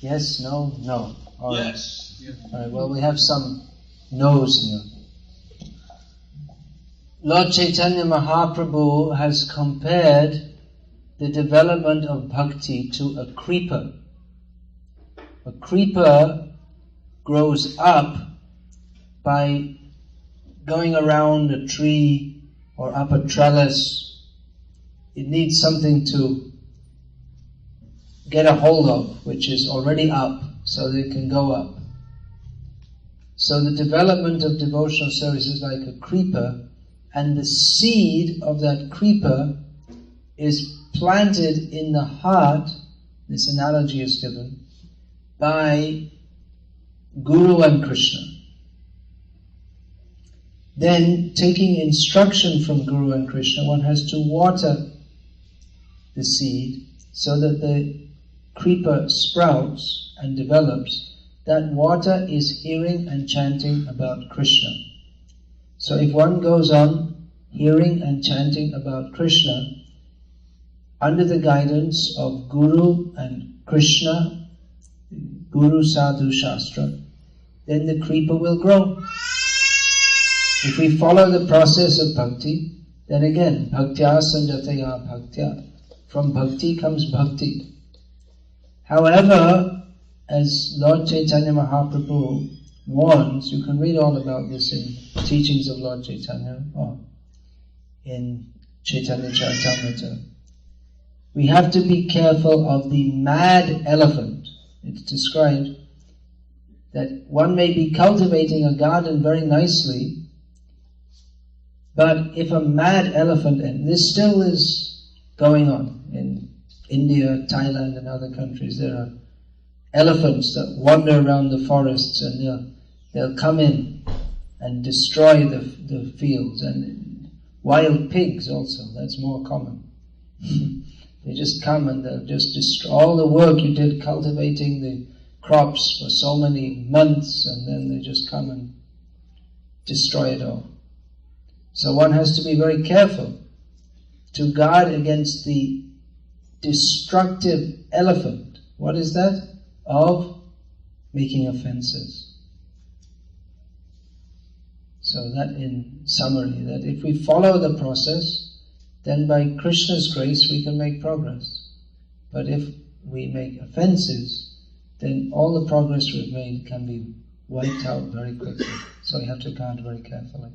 Yes, no, no. All right. Yes. All right, well, we have some no's here. Lord Chaitanya Mahaprabhu has compared the development of bhakti to a creeper. A creeper grows up by going around a tree or up a trellis. It needs something to get a hold of, which is already up, so that it can go up. So the development of devotional service is like a creeper, and the seed of that creeper is planted in the heart, this analogy is given, by Guru and Krishna. Then, taking instruction from Guru and Krishna, one has to water the seed so that the creeper sprouts and develops. That water is hearing and chanting about Krishna. So if one goes on hearing and chanting about Krishna under the guidance of Guru and Krishna, Guru Sadhu Shastra, then the creeper will grow. If we follow the process of bhakti, then again, bhaktya sanjataya bhaktya. From bhakti comes bhakti. However, as Lord Chaitanya Mahaprabhu warns, you can read all about this in teachings of Lord Chaitanya or in Chaitanya Charitamrita. We have to be careful of the mad elephant. It's described that one may be cultivating a garden very nicely, but if a mad elephant, and this still is going on in India, Thailand and other countries, there are elephants that wander around the forests and they'll come in and destroy the fields, and wild pigs also, that's more common. They just come and they'll just destroy all the work you did cultivating the crops for so many months, and then they just come and destroy it all. So one has to be very careful to guard against the destructive elephant. What is that? Of making offenses. So that in summary, that if we follow the process, then by Krishna's grace we can make progress. But if we make offenses, then all the progress we've made can be wiped out very quickly. So we have to guard very carefully.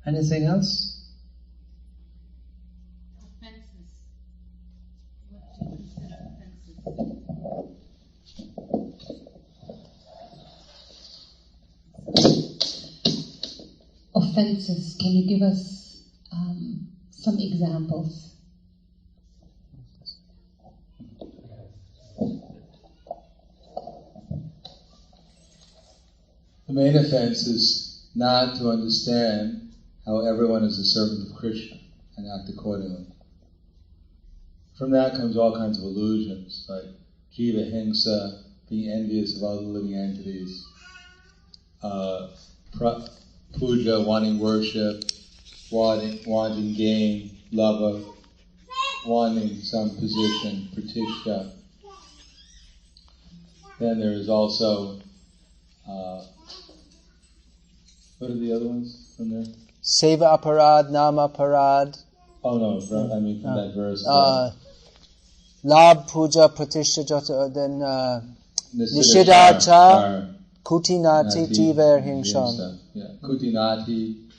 Anything else? Offenses. What do you consider offenses? Offenses. Can you give us some examples? The main offense is not to understand how everyone is a servant of Krishna and act accordingly. From that comes all kinds of illusions, like jiva hingsa, being envious of other living entities, puja, wanting worship, wanting gain, lava, wanting some position, pratishtha. Then there is also, what are the other ones from there? Seva aparad, nama aparad. Oh no, I mean from that verse. Lab Puja Pratishtha Jata, then Nishidachar Kutinati Jiver Himshan. Yeah, Kutinati,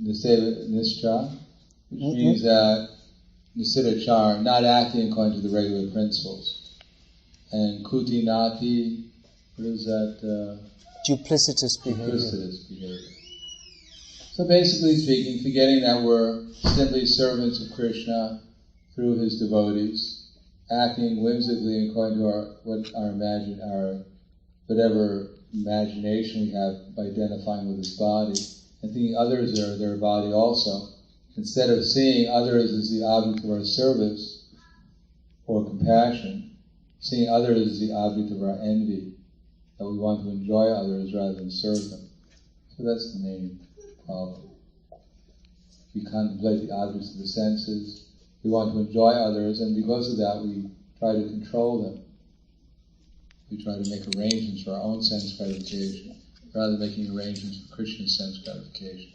Nistra, which means that Nisidachar, not acting according to the regular principles. And Kutinati, what is that? Duplicitous behavior. So basically speaking, forgetting that we're simply servants of Krishna through his devotees, acting whimsically according to whatever imagination we have by identifying with his body, and thinking others are their body also, instead of seeing others as the object of our service or compassion, seeing others as the object of our envy, that we want to enjoy others rather than serve them. So that's the main problem. We contemplate the objects of the senses, we want to enjoy others, and because of that we try to control them. We try to make arrangements for our own sense gratification, rather than making arrangements for Krishna's sense gratification.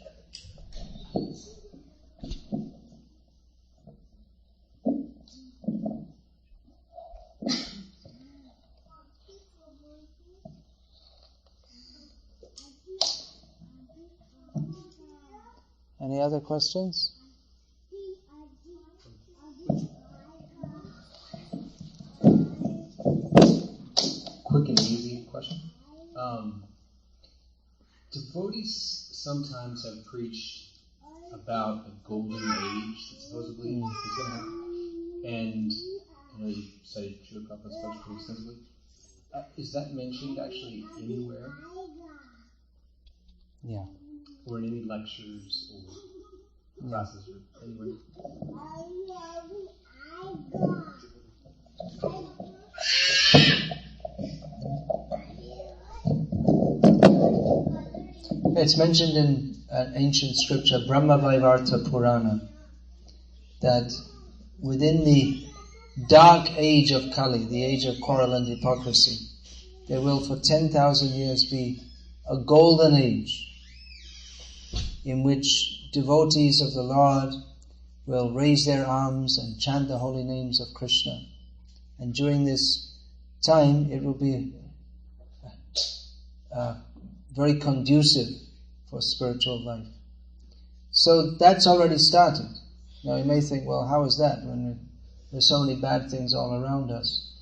Any other questions? Quick and easy question. Devotees sometimes have preached about a golden age that supposedly is going to happen. And I know you studied Srila Prabhupada's books pretty extensively. Is that mentioned actually anywhere? Yeah. Or in any lectures or classes or anywhere? It's mentioned in an ancient scripture, Brahma Vaivarta Purana, that within the dark age of Kali, the age of quarrel and hypocrisy, there will for 10,000 years be a golden age in which devotees of the Lord will raise their arms and chant the holy names of Krishna. And during this time, it will be very conducive for spiritual life. So that's already started. Now you may think, well, how is that when there's so many bad things all around us?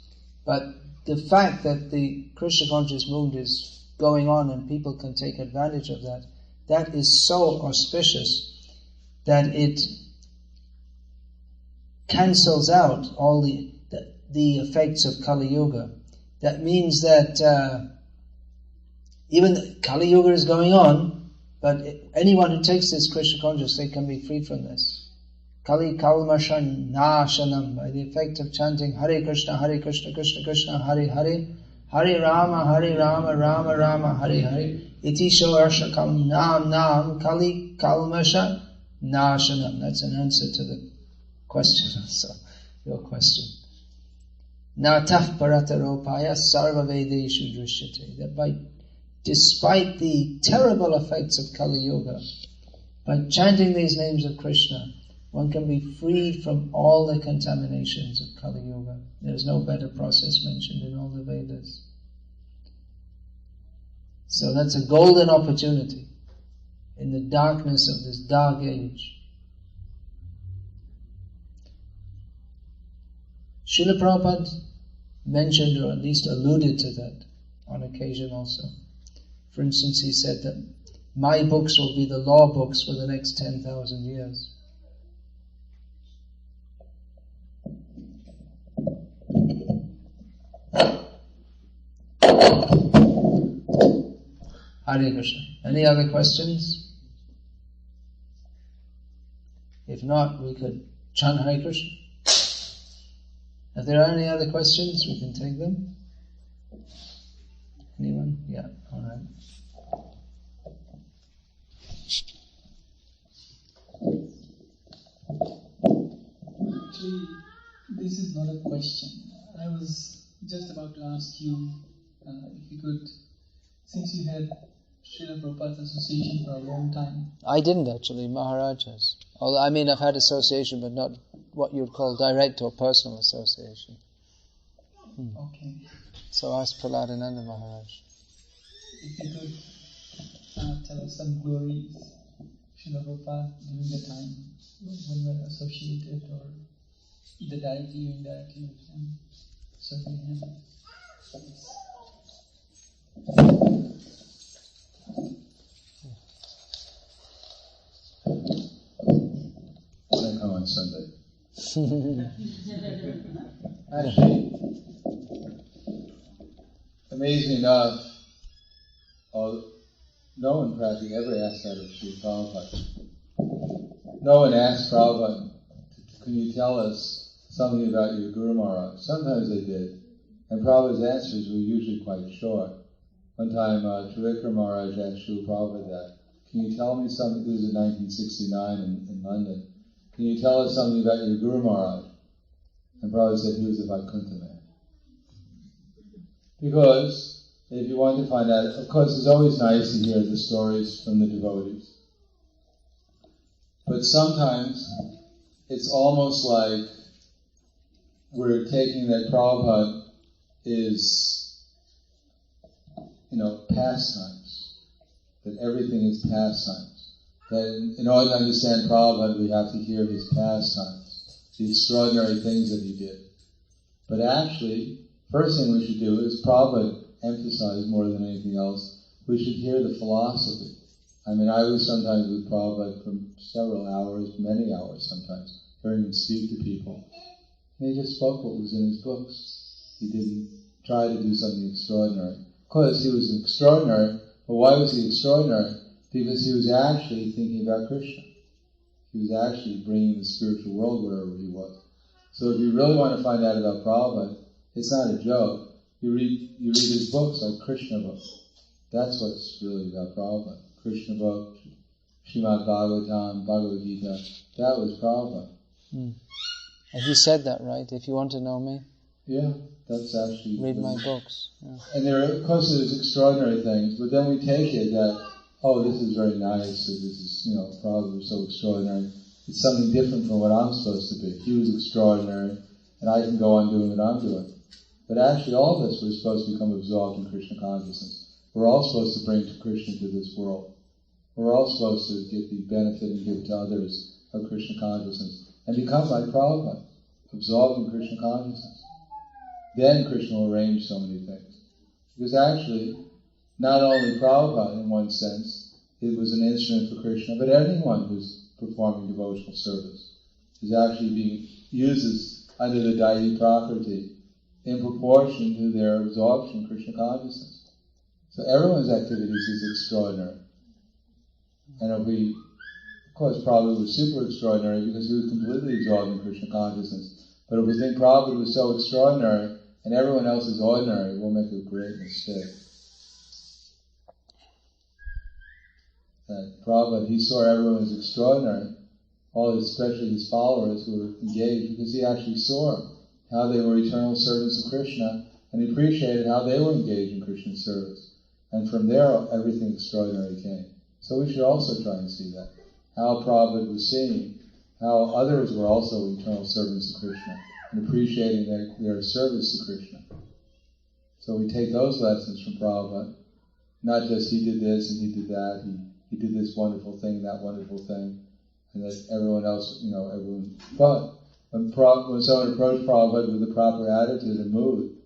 But the fact that the Krishna conscious movement is going on and people can take advantage of that, that is so auspicious that it cancels out all the effects of Kali Yuga. That means that even Kali Yuga is going on, but anyone who takes this Krishna conscious, they can be free from this. Kali Kalmashan Nashanam, by the effect of chanting Hare Krishna, Krishna Krishna, Hare Hare, Hare Rama, Rama Rama, Hare Hare, Iti Shorashakam Nam Kali Kalmasha Nashanam. That's an answer to the question also, your question. Natah Parataropaya Sarva Vedeshu Drishyate. That despite the terrible effects of Kali Yuga, by chanting these names of Krishna, one can be freed from all the contaminations of Kali Yuga. There is no better process mentioned in all the Vedas. So that's a golden opportunity in the darkness of this dark age. Srila Prabhupada mentioned, or at least alluded to that on occasion also. For instance, he said that my books will be the law books for the next 10,000 years. Hare Krishna. Any other questions? If not, we could chant Hare Krishna. If there are any other questions, we can take them. Anyone? Yeah, all right. Actually, this is not a question. I was just about to ask you if you could, since you had Srila Prabhupada's association for a long time. I didn't actually, Maharaj has. Although, I've had association, but not what you'd call direct or personal association. Okay. So ask Prahladananda Maharaj. If you could tell us some glories, Srila Prabhupada, during the time when you were associated, or either directly or indirectly with him, serving him. I come on Sunday. Actually, amazingly enough, no one practically ever asked that of Srila Prabhupada. No one asked Prabhupada, can you tell us something about your Guru Maharaj? Sometimes they did, and Prabhupada's answers were usually quite short. One time, Trivikram Maharaj asked Srila Prabhupada that, can you tell me something, this was in 1969 in London, can you tell us something about your Guru Maharaj? And Prabhupada said he was a Vaikuntha man. Because if you want to find out, of course it's always nice to hear the stories from the devotees. But sometimes it's almost like we're taking that Prabhupada is, pastimes. That everything is pastimes. That in order to understand Prabhupada, we have to hear his pastimes, the extraordinary things that he did. But actually, first thing we should do is Prabhupada emphasized more than anything else, we should hear the philosophy. I mean, I was sometimes with Prabhupada for several hours, many hours sometimes, hearing him speak to people. And he just spoke what was in his books. He didn't try to do something extraordinary. Of course, he was extraordinary, but why was he extraordinary? Because he was actually thinking about Krishna. He was actually bringing the spiritual world wherever he was. So if you really want to find out about Prabhupada, it's not a joke. You read his books like Krishna books. That's what's really about Prabhupada. Krishna book, Srimad Bhagavatam, Bhagavad Gita. That was Prabhupada. And he said that, right? If you want to know me, yeah, that's actually read my books. Yeah. And of course, there's extraordinary things, but then we take it that, this is very nice. That this is, Prabhupada was so extraordinary. It's something different from what I'm supposed to be. He was extraordinary, and I can go on doing what I'm doing. But actually, all of us were supposed to become absorbed in Krishna consciousness. We're all supposed to bring Krishna to this world. We're all supposed to get the benefit and give to others of Krishna consciousness and become like Prabhupada, absorbed in Krishna consciousness. Then Krishna will arrange so many things. Because actually, not only Prabhupada, in one sense, it was an instrument for Krishna, but anyone who's performing devotional service is actually being used under the Dairi Prakriti in proportion to their absorption in Krishna consciousness. So everyone's activities is extraordinary. And of course, Prabhupada was super extraordinary because he was completely absorbed in Krishna consciousness. But if we think Prabhupada was so extraordinary and everyone else is ordinary, we'll make a great mistake. And Prabhupada, he saw everyone as extraordinary, especially his followers who were engaged, because he actually saw how they were eternal servants of Krishna, and he appreciated how they were engaged in Krishna's service. And from there, everything extraordinary came. So we should also try and see that. How Prabhupada was seeing how others were also eternal servants of Krishna, and appreciating their service to Krishna. So we take those lessons from Prabhupada, not just he did this and he did that, he did this wonderful thing, that wonderful thing, and that everyone else, everyone. But when someone approached Prabhupada with the proper attitude and mood,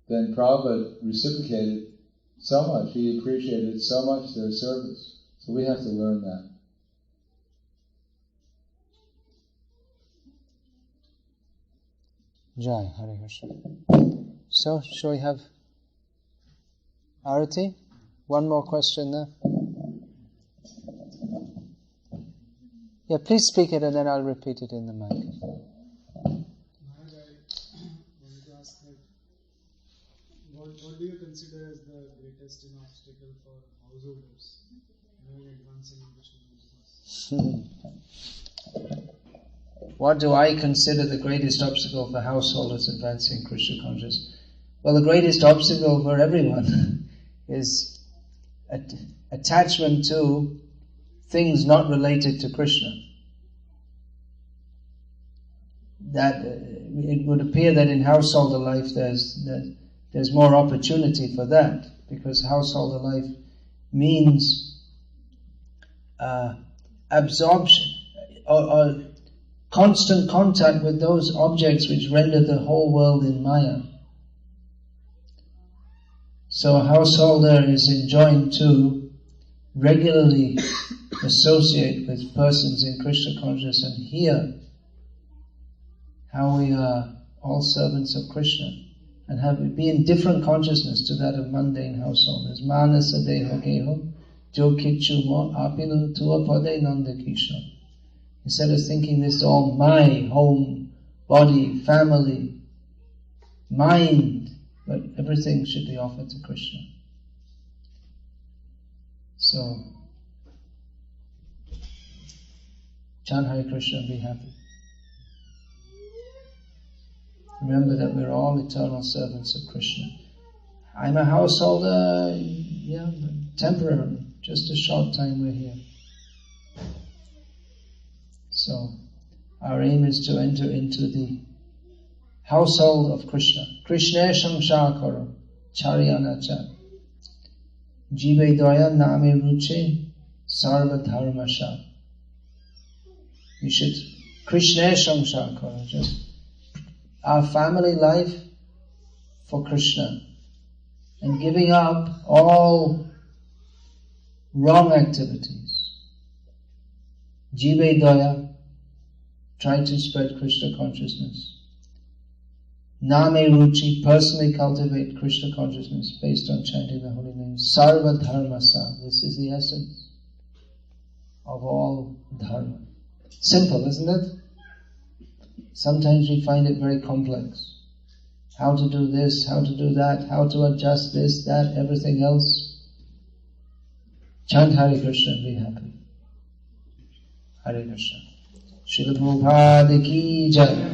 then Prabhupada reciprocated so much. He appreciated so much their service. So we have to learn that. Jai, Hare Krishna. So, shall we have Arati? One more question there. Yeah, please speak it and then I'll repeat it in the mic. Maharaj, I wanted to ask that, what do you consider as the greatest obstacle for householders in advancing in Krishna consciousness? What do I consider the greatest obstacle for householders advancing Krishna consciousness? Well, the greatest obstacle for everyone is attachment to things not related to Krishna. that it would appear that in householder life there's more opportunity for that, because householder life means absorption or constant contact with those objects which render the whole world in Maya. So a householder is enjoined to regularly associate with persons in Krishna consciousness and hear how we are all servants of Krishna, and have it be in different consciousness to that of mundane householders. Manasa deha geho jo kichu mo apinu tua pade nanda Krishna. Instead of thinking this is all my home, body, family, mind, but everything should be offered to Krishna. So, chant Hare Krishna and be happy. Remember that we're all eternal servants of Krishna. I'm a householder, temporarily, just a short time we're here. So, our aim is to enter into the household of Krishna. Krishna Shamshakara Charyanacha Jive Daya Name Ruche Sarva Dharmasha. You should Krishna Shamshakara, just our family life for Krishna, and giving up all wrong activities. Jive Daya, try to spread Krishna consciousness. Name Ruchi, personally cultivate Krishna consciousness based on chanting the holy name. Sarva Dharmasa, this is the essence of all dharma. Simple, isn't it? Sometimes we find it very complex. How to do this, how to do that, how to adjust this, that, everything else. Chant Hare Krishna and be happy. Hare Krishna. Srila Prabhupada ki jai.